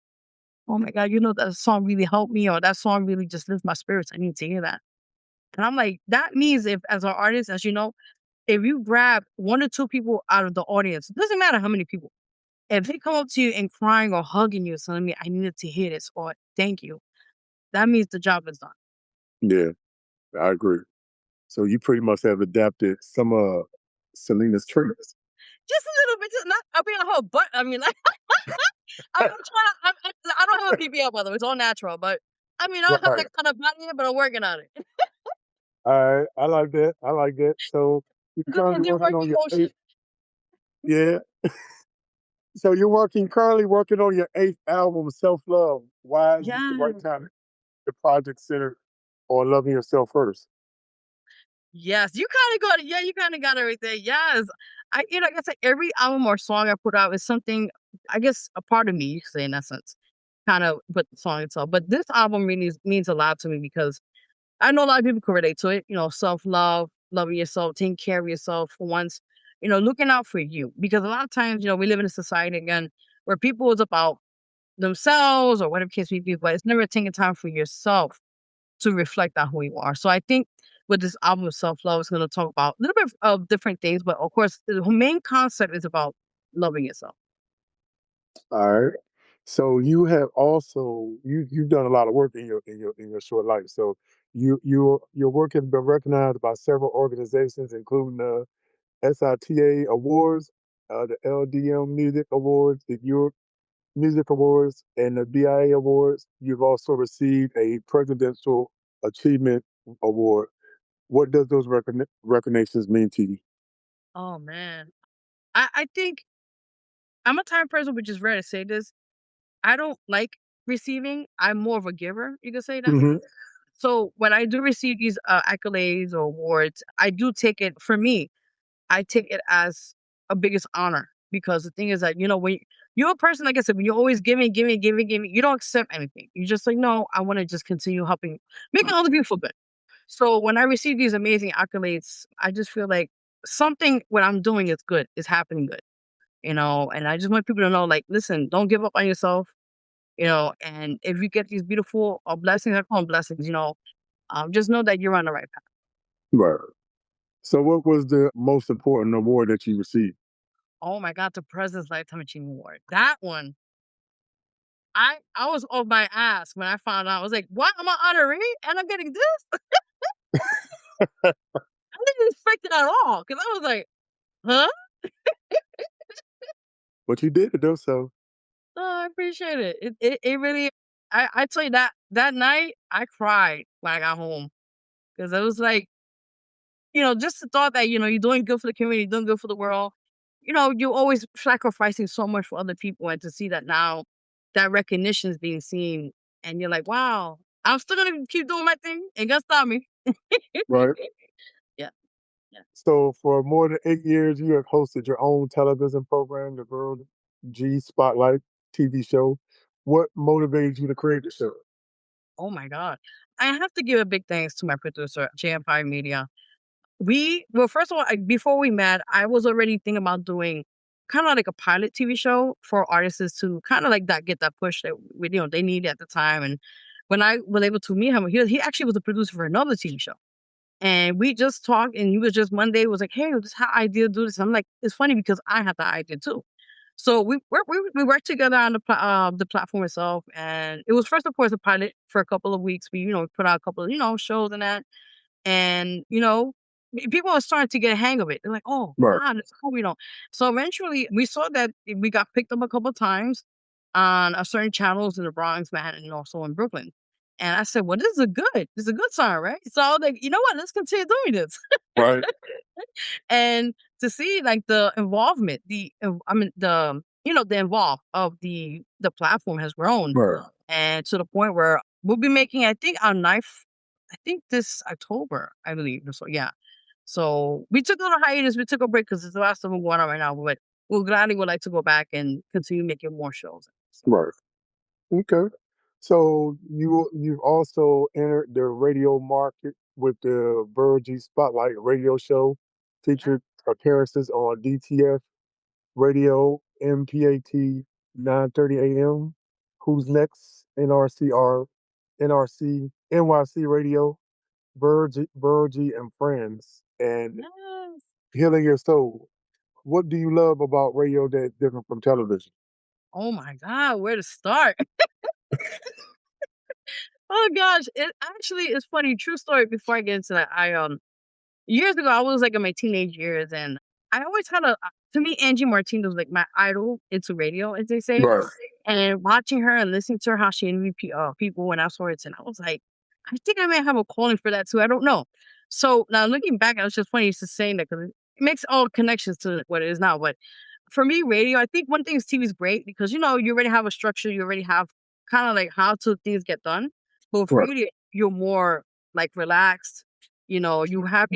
Oh my God, that song really helped me, or that song really just lifts my spirits. I need to hear that. And I'm like, that means if, as an artist, as you know, if you grab one or two people out of the audience, it doesn't matter how many people, If they come up to you and crying or hugging you, telling me, "I needed to hear this," or "Thank you," that means the job is done. Yeah, I agree. So you pretty much have adapted some of Selena's traits. Just a little bit, just not I mean, a whole butt. I mean, like, I'm trying to I don't have a BBL, by the way, it's all natural, but, I mean, I don't have Right. that kind of body yet, but I'm working on it. Alright, I like that. I like that. So you're Good currently old dear working work on in your motion. 8th. Yeah. So you're currently working on your 8th album, Self Love. Why is this the right Yes. time? The project centered on loving yourself first. Yes, you kinda got it. Yeah, you kinda got everything. Yes. Like I said, every album or song I put out is something, I guess, a part of me, you could say in essence, kind of with the song itself. But this album really means a lot to me because I know a lot of people can relate to it. Self-love, loving yourself, taking care of yourself for once, looking out for you. Because a lot of times, we live in a society again where people is about themselves or whatever case may be, but it's never taking time for yourself to reflect on who you are. So I think with this album of self love, it's going to talk about a little bit of different things, but of course, the main concept is about loving yourself. All right. So you have also you've done a lot of work in your short life. So your work has been recognized by several organizations, including the SITA Awards, the LDM Music Awards, the Europe Music Awards, and the BIA Awards. You've also received a Presidential Achievement Award. What does those recognitions mean to you? Oh man, I think I'm a type of person, which is rare to say this. I don't like receiving. I'm more of a giver. You could say that. Hmm. So when I do receive these accolades or awards, I do take it for me. I take it as a biggest honor because the thing is that, when you're a person, like I said, when you're always giving, giving, giving, giving, you don't accept anything. You're just like, no, I want to just continue helping, making other people feel good. So when I receive these amazing accolades, I just feel like something what I'm doing is good, is happening good, and I just want people to know, like, listen, don't give up on yourself, and if you get these beautiful blessings, I call them blessings, just know that you're on the right path. Right. So what was the most important award that you received? Oh my God, the President's Lifetime Achievement Award. That one, I was on my ass when I found out. I was like, "What? I'm an honoree and I'm getting this?" I didn't expect it at all because I was like, "Huh?" But you did it though, so Oh, I appreciate it. It really. I tell you that night I cried when I got home because it was like, just the thought that you're doing good for the community, doing good for the world. You're always sacrificing so much for other people, and to see that now that recognition is being seen, and you're like, wow, I'm still gonna keep doing my thing. Ain't gonna stop me. right. Yeah, yeah. So for more than 8 years, you have hosted your own television program, the World G Spotlight TV show. What motivated you to create the show? Oh my God. I have to give a big thanks to my producer, JMPI Media. Well, first of all, before we met, I was already thinking about doing kind of like a pilot TV show for artists to kind of like that get that push that they need at the time. And when I was able to meet him, he actually was a producer for another TV show. And we just talked, and he was just one day was like, "Hey, this is how idea to do this." I'm like, it's funny because I had the idea too. So we worked together on the platform itself, and it was first, of course, a pilot for a couple of weeks. We put out a couple of shows and that, and people are starting to get a hang of it. They're like, "Oh, Right, wow, that's cool." So eventually, we saw that we got picked up a couple of times on a certain channels in the Bronx, Manhattan, and also in Brooklyn. And I said, "Well, this is a good sign, right?" So I was like, "You know what? Let's continue doing this." right, And to see like the involvement, I mean the involve of the platform has grown, right, and to the point where we'll be making, I think, our ninth, I think this October, I believe. So yeah. So we took a little hiatus, we took a break because there's a lot of stuff going on right now, but we'll gladly would like to go back and continue making more shows. So right. Okay. So you've also entered the radio market with the Vero G Spotlight radio show, yeah. featured appearances on DTF Radio, MPAT 9:30 AM, Who's Next, NRCR, NRC, NYC Radio, Virgie and Friends, and Yes. Healing Your Soul. what do you love about radio that's different from television? Oh my god, where to start? Oh gosh, it actually is funny, true story before I get into that. Years ago, I was, like, in my teenage years, and I always had to me, Angie Martinez was, like, my idol into radio, as they say, Right. and watching her and listening to her, how she interviewed people when afterwards, and I was like, "I think I may have a calling for that too, I don't know." So, now looking back, I was just funny just saying that because it makes all connections to what it is now, but for me, radio, I think one thing is TV is great because, you already have a structure, you already have kinda, like, how to things get done, but with Right. radio, you're more, like, relaxed, you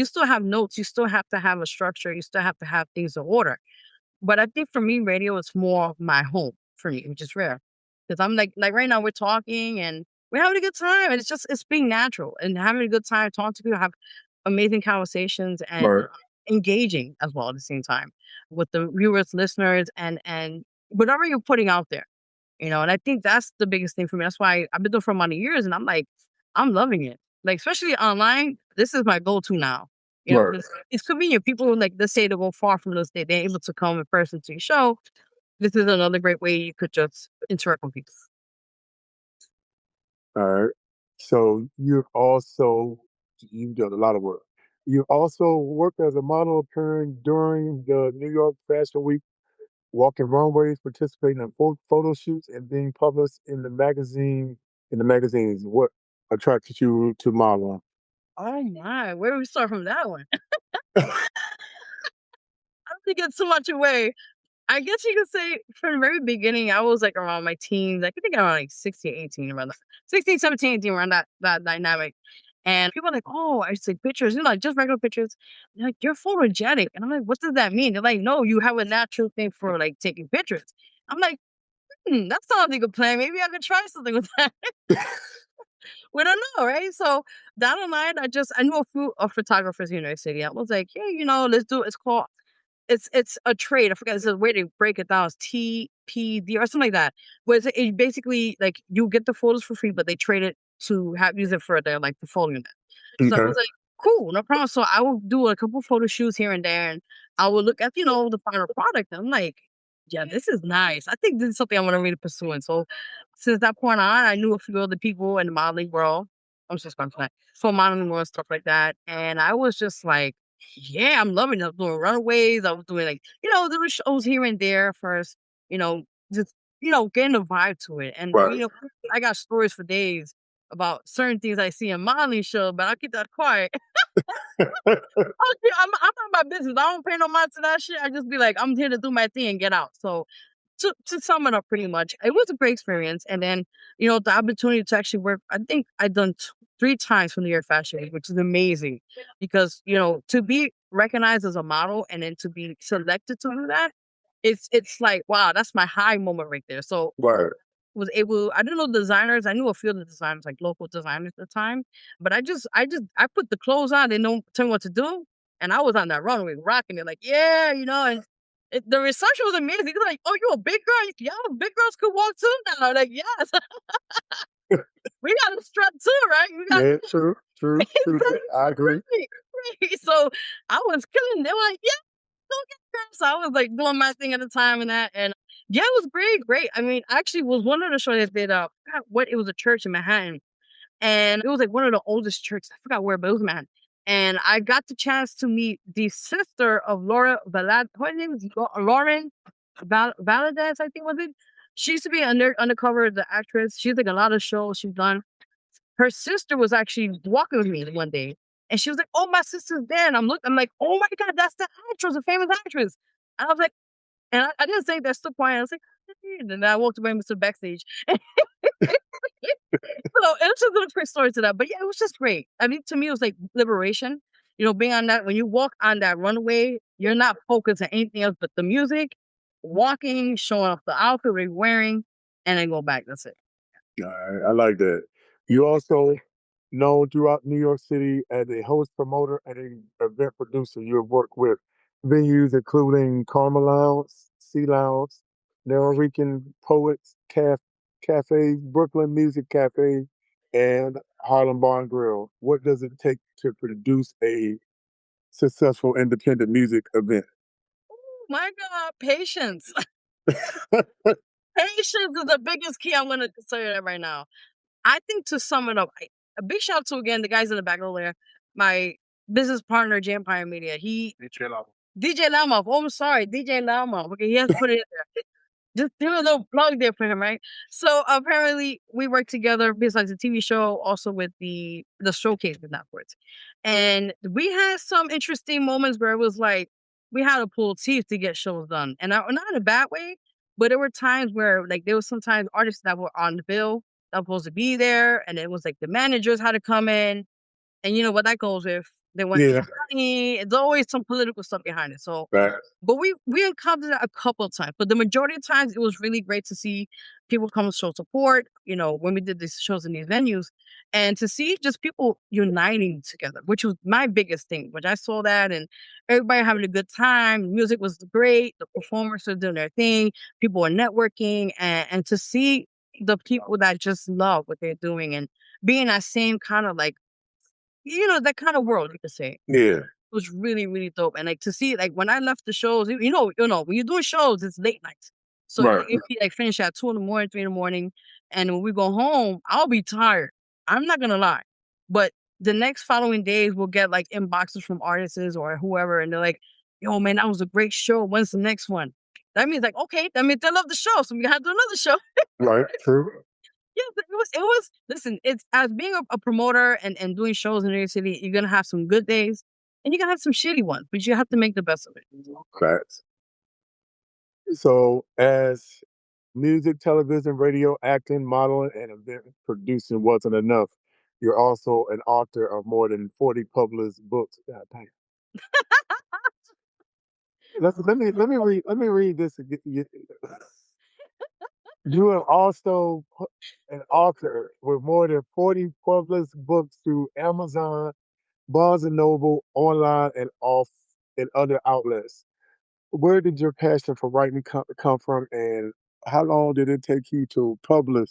still have notes, you still have to have a structure, you still have to have things in order. But I think for me, radio is more of my home for me, which is rare. Because I'm like right now we're talking and we're having a good time. And it's being natural and having a good time, talking to people, have amazing conversations and Right. engaging as well at the same time with the viewers, listeners, and whatever you're putting out there. And I think that's the biggest thing for me. That's why I've been doing it for many years and I'm like, I'm loving it. Like, especially online, this is my go-to now. Right. Because it's convenient. People like, let's say they go far from those, they're able to come in person to your show. This is another great way you could just interact with people. All right. So you've done a lot of work. You also worked as a model appearing during the New York Fashion Week, walking runways, participating in photo shoots, and being published in the magazines. What attracted you to modeling? Oh my, where do we start from that one? I don't think it's too much away. I guess you could say from the very beginning, I was like around my teens. I think around like 16, 18, around that, 16, 17, 18, around that dynamic. And people are like, oh, I take pictures, like just regular pictures. They're like, you're photogenic. And I'm like, what does that mean? They're like, no, you have a natural thing for like taking pictures. I'm like, that sounds like a plan. Maybe I could try something with that. We don't know, right? So down the line, I knew a few photographers here in New York City. I was like, hey, let's do it. It's a trade. I forget it's a way to break it down. It's TPD or something like that. Where it basically like you get the photos for free, but they trade it to have use it for their like portfolio. So I Okay. was like, cool, no problem. So I will do a couple photo shoots here and there, and I will look at the final product. And I'm like, yeah, this is nice. I think this is something I want to really pursue. And so since that point on, I knew a few other people in the modeling world. I'm just going to that for modeling world stuff like that, and I was just like, yeah, I'm loving it. I was doing runaways. I was doing like little shows here and there first. You know, just getting a vibe to it, and Right. I got stories for days about certain things I see in modeling show, but I'll keep that quiet. I'm not my business. I don't pay no mind to that shit. I just be like, I'm here to do my thing and get out. So to sum it up pretty much, it was a great experience. And then, the opportunity to actually work, I think I done three times for New York Fashion Week, which is amazing because, to be recognized as a model and then to be selected to do that, it's like, wow, that's my high moment right there. So Right. I didn't know designers. I knew a few of the designers, like local designers at the time. But I put the clothes on, they don't tell me what to do. And I was on that runway rocking it, like, yeah, and the reception was amazing. They're like, oh, you a big girl? Yeah, big girls could walk too now. I'm like, yes, we got a strut too, right? We got Yeah, true, true, true. I agree. right, right. So I was killing. They were like, yeah, go get her. So I was like doing my thing at the time and that. And yeah, it was great, great. I mean, actually was one of the shows that did I forgot what it was, a church in Manhattan. And it was like one of the oldest churches. I forgot where, but it was Manhattan. And I got the chance to meet the sister of Laura Valad. Her name is Lauren Valadez, I think was it. She used to be undercover the actress. She's like a lot of shows she's done. Her sister was actually walking with me one day, and she was like, "Oh, my sister's there." And I'm like, "Oh my god, that's the actress, a famous actress." And I was like, and I didn't say that still quiet. I was like, "Hey." And then I walked away and stood backstage. So it was just a little quick story to that, but yeah, it was just great. I mean, to me, it was like liberation. Being on that when you walk on that runway, you're not focused on anything else but the music, walking, showing off the outfit we're wearing, and then go back. That's it. I like that. You also known throughout New York City as a host, promoter, and an event producer. You have worked with venues including Karma Lounge, Sea Lounge, Norican Poets Cafe, Brooklyn Music Cafe, and Harlem Bar and Grill. What does it take to produce a successful independent music event? my god, patience. Patience is the biggest key I'm gonna consider that right now. I think to sum it up, a big shout out to again the guys in the back over there. My business partner, J Empire Media. DJ Lama. Oh, I'm sorry, DJ Lama. Okay, he has put it in there. Just do a little plug there for him, right? So apparently we work together besides the TV show, also with the showcase with Netflix. And we had some interesting moments where it was like we had to pull teeth to get shows done. And not in a bad way, but there were times where like there was sometimes artists that were on the bill that were supposed to be there, and it was like the managers had to come in. And you know what that goes with. They want Yeah. money. It's always some political stuff behind it. So Right. but we encountered that a couple of times, but the majority of times it was really great to see people come to show support, when we did these shows in these venues, and to see just people uniting together, which was my biggest thing. Which I saw that and everybody having a good time. Music was great, the performers were doing their thing, people were networking, and to see the people that just love what they're doing and being that same kind of like, that kind of world, you could say Yeah. was really, really dope. And like to see like when I left the shows, when you're doing shows, it's late nights. So Right. if you like finish at 2 in the morning, 3 in the morning, and when we go home, I'll be tired. I'm not gonna lie. But the next following days we'll get like inboxes from artists or whoever, and they're like, yo, man, that was a great show. When's the next one? That means like, okay, that means they love the show. So we gotta do another show. Right. True. Yeah, but it was listen, it's as being a promoter and doing shows in New York City, you're gonna have some good days and you're gonna have some shitty ones, but you have to make the best of it. Facts. So, as music, television, radio, acting, modeling, and event producing wasn't enough, you're also an author of more than 40 published books. God damn. Let me read this again. You are also an author with more than 40 published books through Amazon, Barnes and Noble, online, and off and other outlets. Where did your passion for writing come from, and how long did it take you to publish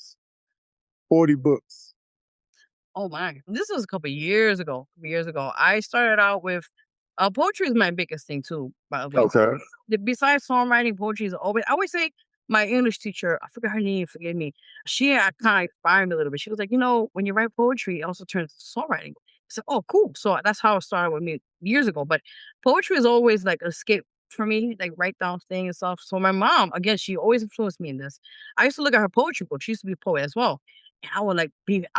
40 books? Oh my. This was a couple years ago. I started out with poetry is my biggest thing too, by the way. Okay. Besides songwriting, poetry is always I always say my English teacher, I forgot her name, forgive me. She kind of inspired me a little bit. She was like, when you write poetry, it also turns to songwriting. I said, oh, cool. So that's how it started with me years ago. But poetry is always like an escape for me, like write down things and stuff. So my mom, again, she always influenced me in this. I used to look at her poetry book. She used to be a poet as well. And I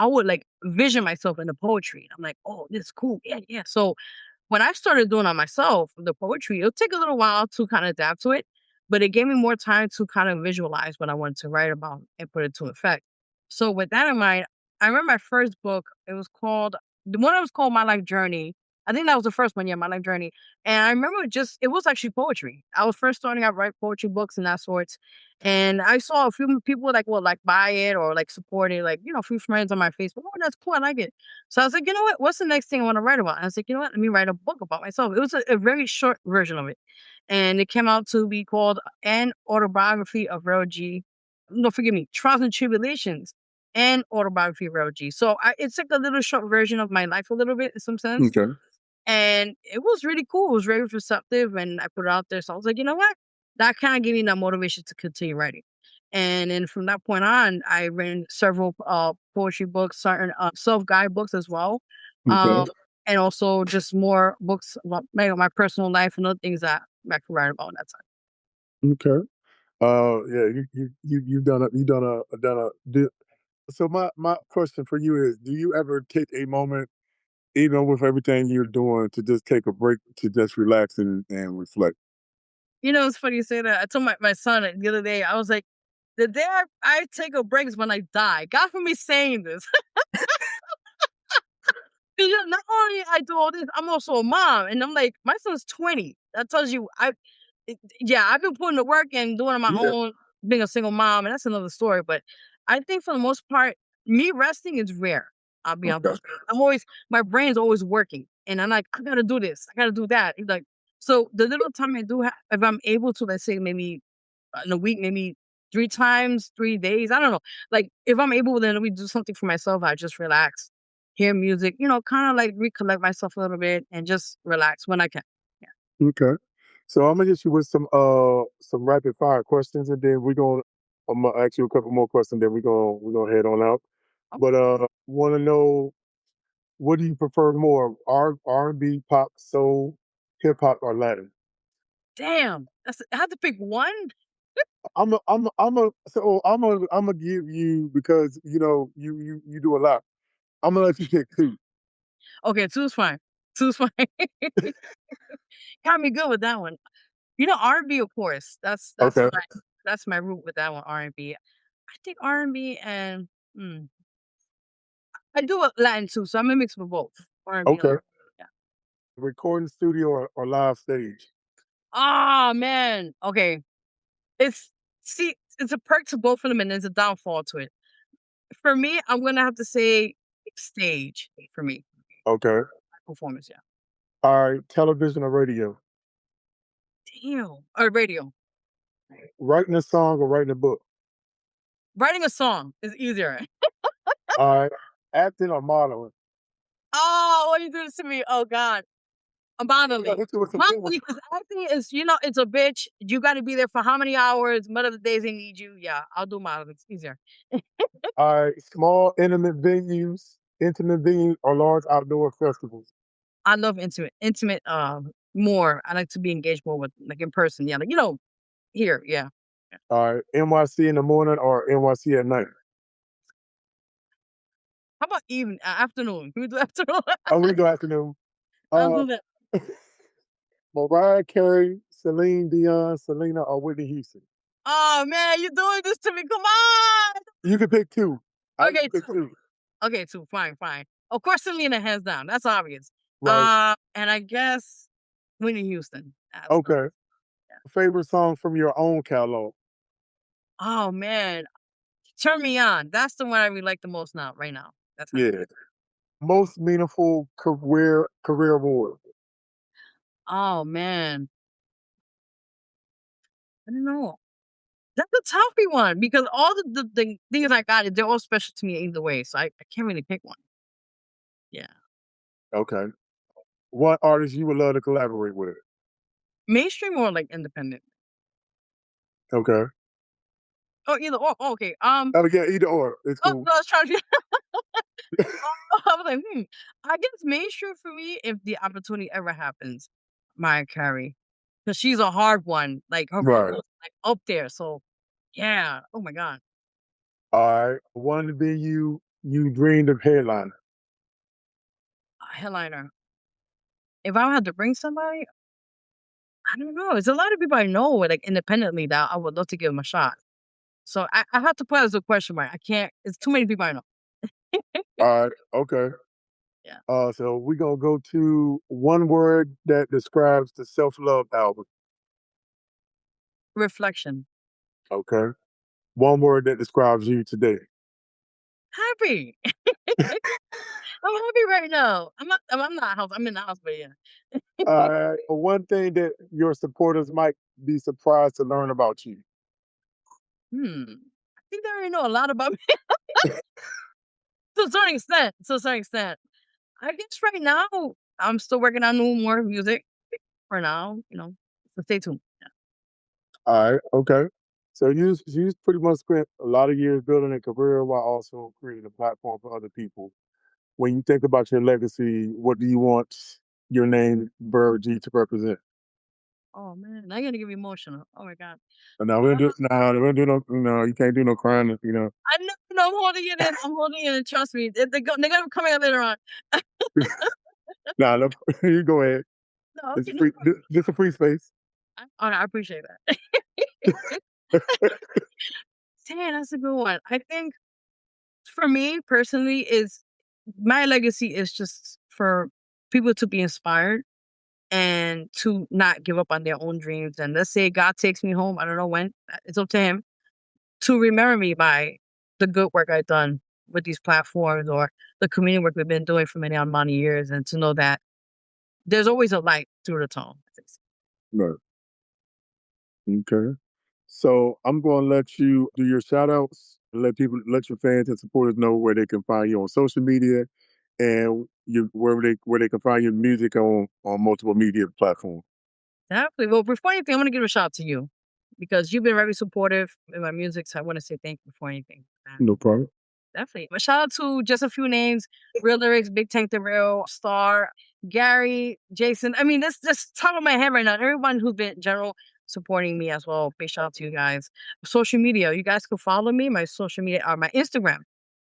would like vision myself in the poetry. And I'm like, oh, this is cool. Yeah, yeah. So when I started doing it myself, the poetry, it'll take a little while to kind of adapt to it, but it gave me more time to kind of visualize what I wanted to write about and put it to effect. So with that in mind, I remember my first book, it was called the one that was called My Life Journey. I think that was the first one, yeah, My Life Journey. And I remember it was actually poetry. I was first starting out write poetry books and that sorts. And I saw a few people like buy it or like support it, like, a few friends on my Facebook. Oh, that's cool. I like it. So I was like, you know what? What's the next thing I want to write about? And I was like, you know what? Let me write a book about myself. It was a very short version of it. And it came out to be called An Autobiography of Vero G. No, forgive me, Trials and Tribulations and Autobiography of Vero G. So it's like a little short version of my life a little bit in some sense. Okay. And it was really cool. It was very receptive, and I put it out there. So I was like, you know what? That kind of gave me that motivation to continue writing. And then from that point on, I read several poetry books, certain self-guide books as well. Okay. Um, and also just more books about my personal life and other things that I could write about at that time. Okay. Yeah, you've done a. So my question for you is: do you ever take a moment, even with everything you're doing, to just take a break, to just relax and reflect? It's funny you say that. I told my son the other day, I was like, the day I take a break is when I die. God for me saying this. 'Cause, not only I do all this, I'm also a mom, and I'm like, my son's 20. That tells you yeah, I've been putting the work and doing it on my Yeah. own, being a single mom, and that's another story. But I think for the most part, me resting is rare. I'll be Okay. honest. My brain's always working, and I'm like, I gotta do this, I gotta do that. It's like, so the little time I do have, if I'm able to, let's say maybe in a week, maybe 3 times, 3 days. I don't know. Like if I'm able, then we do something for myself. I just relax, hear music, kind of like recollect myself a little bit and just relax when I can. Yeah. Okay. So I'm gonna hit you with some rapid fire questions, and then I'm gonna ask you a couple more questions. Then we're gonna head on out. Oh, But want to know, what do you prefer more, R&B, pop, soul, hip hop, or Latin? damn. I had to pick one. I'm gonna give you, because you do a lot. I'm gonna let you pick two. Okay, two's fine. Two's fine. Got me good with that one. R&B, of course. Okay. That's my root with that one. R&B. I think R&B and mm, I do a Latin too, so I'm a mix with both R&B and Okay. Latin. Yeah. Recording studio or live stage? Ah, man. Okay. It's see, it's a perk to both of them, and there's a downfall to it. For me, I'm gonna have to say stage for me. Okay. Performance, yeah. All right. Television or radio? Damn. Or radio. Writing a song or writing a book? Writing a song is easier. All right. Acting or modeling? Oh, why you do this to me? Oh God. I'm gonna Modeling. hit you with some good ones. Modeling, because acting is, it's a bitch. You gotta be there for how many hours? What other days they need you? Yeah, I'll do modeling. It's easier. All right. Small, intimate venues, or large outdoor festivals? I love intimate, more. I like to be engaged more with, like, in person. Yeah, like, here. Yeah. Yeah. All right. NYC in the morning or NYC at night? How about afternoon? Can we do afternoon? Oh, we go afternoon. I'll Uh, do that. Mariah Carey, Celine Dion, Selena, or Whitney Houston? Oh man, you're doing this to me. Come on. You can pick two. I let Okay, you pick two. two. Okay, two. Fine, fine. Of course, Selena, hands down. That's obvious. Right. And I guess Whitney Houston. Absolutely. Okay. Favorite song from your own catalog? Oh man, turn me on. That's the one I really like the most now, right now. That's how. Yeah. Most meaningful career award? Oh man, I don't know. That's a toughie one because all the things I got, they're all special to me either way. So I can't really pick one. Yeah, Okay. What artist you would love to collaborate with? mainstream or like independent. Okay. Oh, either or. Oh, okay. Oh, yeah, either or. It's Oh, cool. no, I was trying to. I was like, I guess mainstream for me, if the opportunity ever happens, Mariah Carey, because she's a hard one. Like her Right. vocals, like up there. So yeah. Oh my god. All right. One venue you dreamed of headlining? Headliner. If I had to bring somebody, I don't know. There's a lot of people I know, like independently, that I would love to give them a shot. So I have to put it as a question mark. I can't. It's too many people I know. All right. Okay. Yeah. So we gonna go to one word that describes the Self Love album. Reflection. Okay. One word that describes you today. Happy. I'm happy right now. I'm not house. I'm in the house, but yeah. One thing that your supporters might be surprised to learn about you. I think they already know a lot about me to a certain extent. To a certain extent. I guess right now I'm still working on new more music for now. So stay tuned. All right. Okay. So you pretty much spent a lot of years building a career while also creating a platform for other people. When you think about your legacy, what do you want your name, Bird G, to represent? Oh man, now you're gonna get me emotional. Oh my god. No, we don't do no, we don't do no, no, you can't do no crying, you know. I know, no, I'm holding it in. I'm holding it in. Trust me. They're gonna come out later on. Nah, no, you go ahead. No, It's okay, no free. problem. Just a free space. I appreciate that. Damn, that's a good one. I think for me personally, is my legacy is just for people to be inspired and to not give up on their own dreams. And let's say God takes me home. I don't know when. It's up to Him to remember me by the good work I've done with these platforms or the community work we've been doing for many on many years, and to know that there's always a light through the tunnel. Right. Okay. So I'm going to let you do your shout outs, let your fans and supporters know where they can find you on social media, and where they can find your music on multiple media platforms. Definitely. Well, before anything, I want to give a shout out to you because you've been very supportive in my music. So I want to say thank you before anything. No problem. Definitely. But shout out to just a few names: Real Lyrics, Big Tank the Real, Star, Gary, Jason. I mean, that's just top of my head right now. Everyone who's been in general supporting me as well. Big shout out to you guys. Social media, you guys can follow me. My social media, my Instagram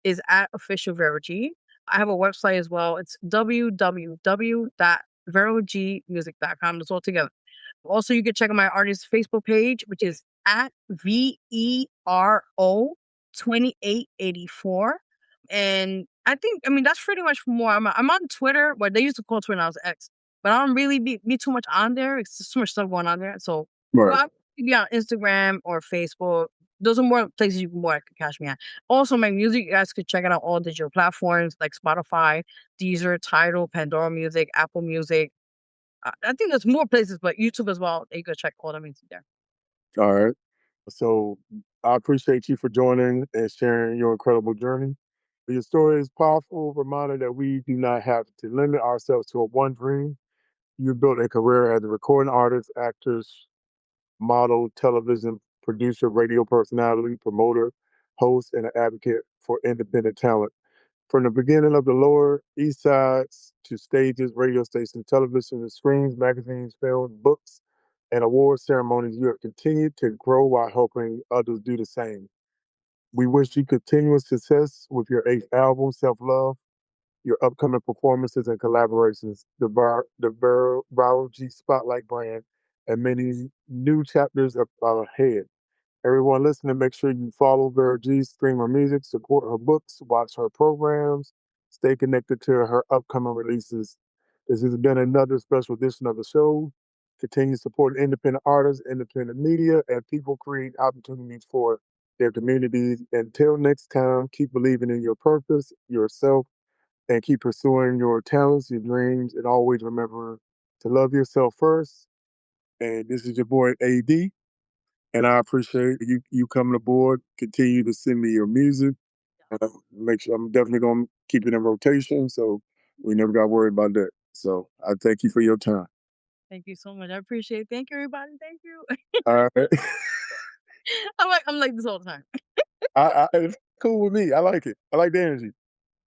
is at official Vero G. I have a website as well. It's www.verogmusic.com. It's all together. Also, you can check out my artist Facebook page, which is at VERO 2884. And I mean, that's pretty much more. I'm on Twitter, what they used to call Twitter, now it's X, but I don't really be too much on there. It's just too much stuff going on there. So, Right. but I can be on Instagram or Facebook. Those are more places you can more catch me at. Also, my music, you guys could check it out all digital platforms like Spotify, Deezer, Tidal, Pandora Music, Apple Music. I think there's more places, but YouTube as well. You could check all the music there. All right. So I appreciate you for joining and sharing your incredible journey. Your story is powerful reminder that we do not have to limit ourselves to a one dream. You built a career as a recording artist, actress, model, television producer, radio personality, promoter, host, and an advocate for independent talent. From the beginning of the Lower East Sides to stages, radio stations, television, and screens, magazines, films, books, and award ceremonies, you have continued to grow while helping others do the same. We wish you continuous success with your eighth album, Self Love, your upcoming performances and collaborations, the Viral G Spotlight brand, and many new chapters are ahead. Everyone listening, make sure you follow Vera G, stream her music, support her books, watch her programs, stay connected to her upcoming releases. This has been another special edition of the show. Continue supporting independent artists, independent media, and people create opportunities for their communities. Until next time, keep believing in your purpose, yourself, and keep pursuing your talents, your dreams, and always remember to love yourself first. And this is your boy AD. And I appreciate you coming aboard. Continue to send me your music. Make sure I'm definitely gonna keep it in rotation, so we never got worried about that. So I thank you for your time. Thank you so much. I appreciate it. Thank you, everybody. Thank you. All right, I'm like this all the time. it's cool with me. I like it. I like the energy.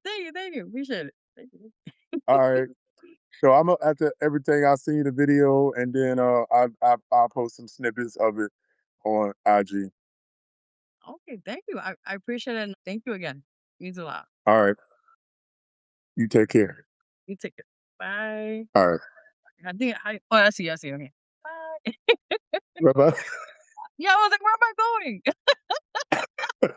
Thank you. Thank you. Appreciate it. Thank you. All right. So I'm after everything I see the video, and then I'll post some snippets of it on IG. Okay. Thank you. I appreciate it. And thank you again. Means a lot. All right. You take care. You take it. Bye. All right. I think oh, I see. I see. Okay. Bye. Bye bye. Yeah, I was like, where am I going?